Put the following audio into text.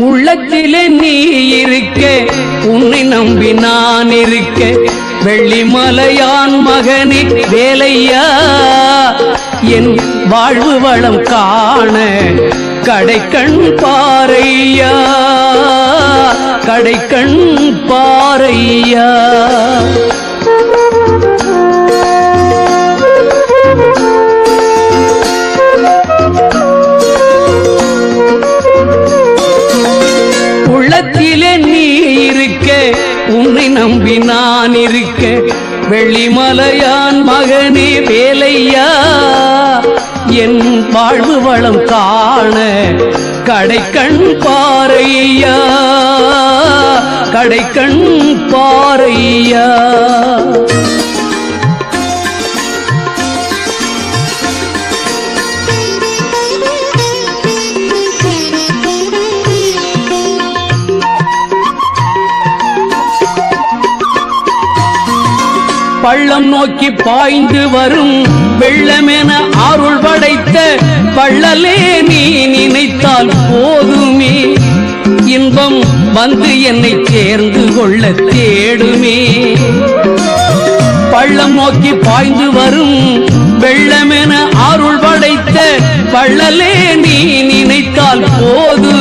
உள்ளத்திலே நீ இருக்க, உன்னை நம்பி நான் இருக்க, வெள்ளிமலையான் மகனே வேலையா, என் வாழ்வு வளம் காண கடைக்கண் பாரையா, கடைக்கண் பாரையா. உள்ளத்திலே நீ இருக்க, உன்னை நம்பி நான் இருக்க, வெள்ளிமலையான் மகனே வேலையா, என் வாழ்வு வளம் காண கடைக்கண் பாரையா, கடைக்கண் பாரையா. பள்ளம் நோக்கி பாய்ந்து வரும் வெள்ளமென அருள் படைத்த பள்ளலே நீ நினைத்தால் போதுமே, இன்பம் வந்து என்னை சேர்ந்து கொள்ள தேடுமே. பள்ளம் நோக்கி பாய்ந்து வரும் வெள்ளமென அருள் படைத்த பள்ளலே நீ நினைத்தால் போதுமே.